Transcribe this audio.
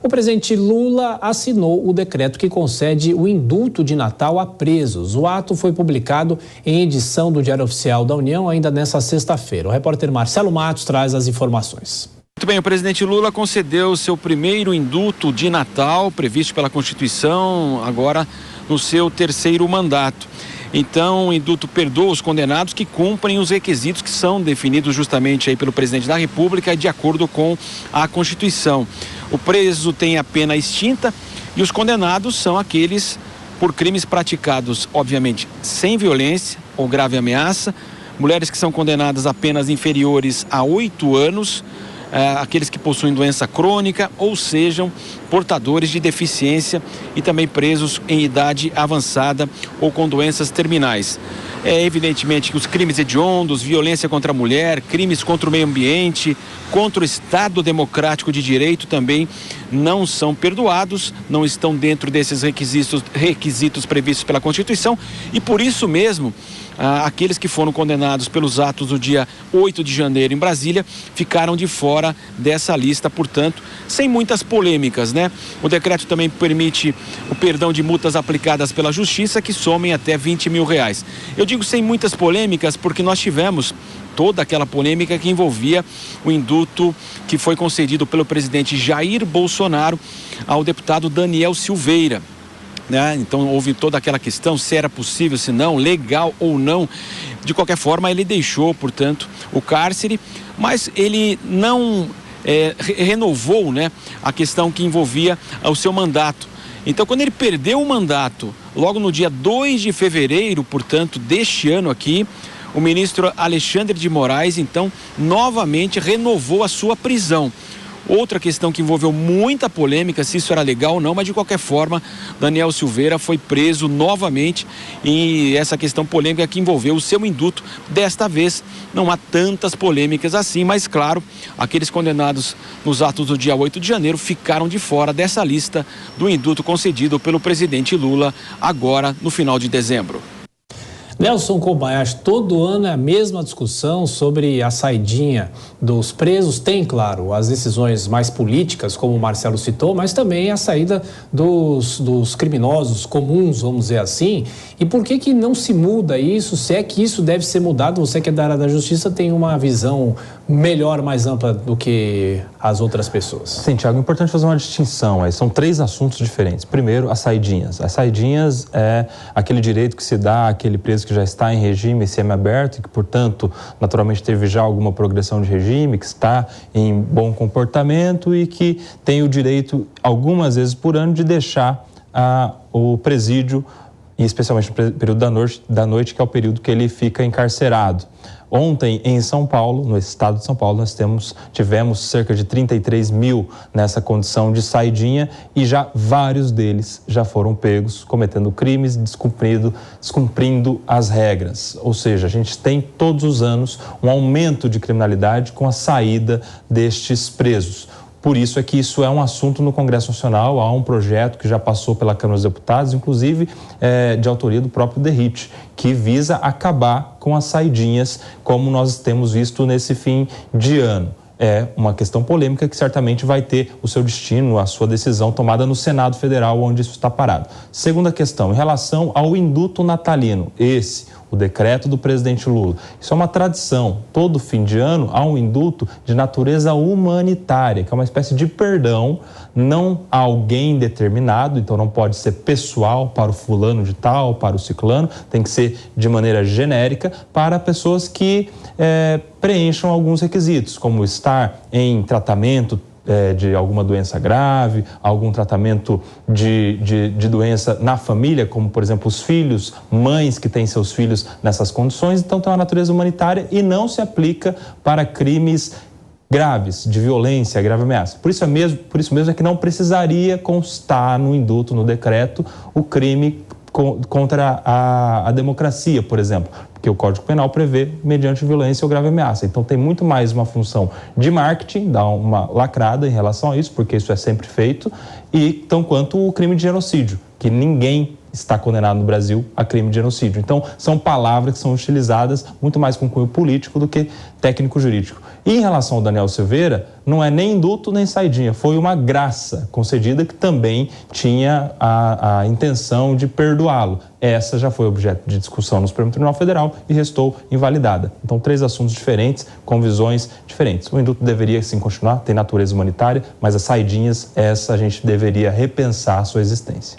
O presidente Lula assinou o decreto que concede o indulto de Natal a presos. O ato foi publicado em edição do Diário Oficial da União ainda nesta sexta-feira. O repórter Marcelo Matos traz as informações. Muito bem, o presidente Lula concedeu seu primeiro indulto de Natal, previsto pela Constituição, agora no seu terceiro mandato. Então, o indulto perdoa os condenados que cumprem os requisitos que são definidos justamente aí pelo presidente da República de acordo com a Constituição. O preso tem a pena extinta e os condenados são aqueles por crimes praticados, obviamente, sem violência ou grave ameaça, mulheres que são condenadas a penas inferiores a 8 anos, aqueles que possuem doença crônica ou sejam portadores de deficiência e também presos em idade avançada ou com doenças terminais. Evidentemente que os crimes hediondos, violência contra a mulher, crimes contra o meio ambiente, contra o Estado Democrático de Direito também não são perdoados, não estão dentro desses requisitos previstos pela Constituição e por isso mesmo aqueles que foram condenados pelos atos do dia 8 de janeiro em Brasília ficaram de fora dessa lista, portanto, sem muitas polêmicas, né? O decreto também permite o perdão de multas aplicadas pela Justiça que somem até R$20 mil. Eu digo sem muitas polêmicas porque nós tivemos toda aquela polêmica que envolvia o indulto que foi concedido pelo presidente Jair Bolsonaro ao deputado Daniel Silveira. Então houve toda aquela questão se era possível, se não, legal ou não. De qualquer forma, ele deixou, portanto, o cárcere, mas ele não renovou, a questão que envolvia o seu mandato. Então, quando ele perdeu o mandato, logo no dia 2 de fevereiro, portanto, deste ano aqui, o ministro Alexandre de Moraes, então, novamente renovou a sua prisão. Outra questão que envolveu muita polêmica, se isso era legal ou não, mas de qualquer forma, Daniel Silveira foi preso novamente e essa questão polêmica que envolveu o seu indulto. Desta vez não há tantas polêmicas assim, mas claro, aqueles condenados nos atos do dia 8 de janeiro ficaram de fora dessa lista do indulto concedido pelo presidente Lula agora no final de dezembro. Nelson Kobayashi, todo ano é a mesma discussão sobre a saidinha dos presos. Tem, claro, as decisões mais políticas, como o Marcelo citou, mas também a saída dos criminosos comuns, vamos dizer assim. E por que não se muda isso? Se é que isso deve ser mudado, você que é da área da justiça tem uma visão melhor, mais ampla do que as outras pessoas. Sim, Tiago, é importante fazer uma distinção. São 3 assuntos diferentes. Primeiro, as saidinhas. As saidinhas é aquele direito que se dá àquele preso que já está em regime semiaberto e que, portanto, naturalmente teve já alguma progressão de regime, que está em bom comportamento e que tem o direito, algumas vezes por ano, de deixar o presídio, e especialmente no período da noite, que é o período que ele fica encarcerado. Ontem, em São Paulo, no estado de São Paulo, nós tivemos cerca de 33 mil nessa condição de saidinha e já vários deles já foram pegos cometendo crimes, descumprindo as regras. Ou seja, a gente tem todos os anos um aumento de criminalidade com a saída destes presos. Por isso é que isso é um assunto no Congresso Nacional. Há um projeto que já passou pela Câmara dos Deputados, inclusive de autoria do próprio Derrite, que visa acabar com as saidinhas, como nós temos visto nesse fim de ano. É uma questão polêmica que certamente vai ter o seu destino, a sua decisão tomada no Senado Federal, onde isso está parado. Segunda questão, em relação ao indulto natalino, o decreto do presidente Lula. Isso é uma tradição. Todo fim de ano há um indulto de natureza humanitária, que é uma espécie de perdão, não a alguém determinado, então não pode ser pessoal para o fulano de tal, para o ciclano, tem que ser de maneira genérica para pessoas que preencham alguns requisitos, como estar em tratamento de alguma doença grave, algum tratamento de doença na família, como, por exemplo, os filhos, mães que têm seus filhos nessas condições. Então, tem uma natureza humanitária e não se aplica para crimes graves, de violência, grave ameaça. Por isso mesmo é que não precisaria constar no indulto, no decreto, o crime contra a democracia, por exemplo, porque o Código Penal prevê mediante violência ou grave ameaça. Então tem muito mais uma função de marketing, dá uma lacrada em relação a isso, porque isso é sempre feito, e tão quanto o crime de genocídio, que ninguém está condenado no Brasil a crime de genocídio. Então, são palavras que são utilizadas muito mais com cunho político do que técnico-jurídico. E em relação ao Daniel Silveira, não é nem indulto nem saidinha, foi uma graça concedida que também tinha a intenção de perdoá-lo. Essa já foi objeto de discussão no Supremo Tribunal Federal e restou invalidada. Então, 3 assuntos diferentes, com visões diferentes. O indulto deveria sim continuar, tem natureza humanitária, mas as saidinhas, essa a gente deveria repensar a sua existência.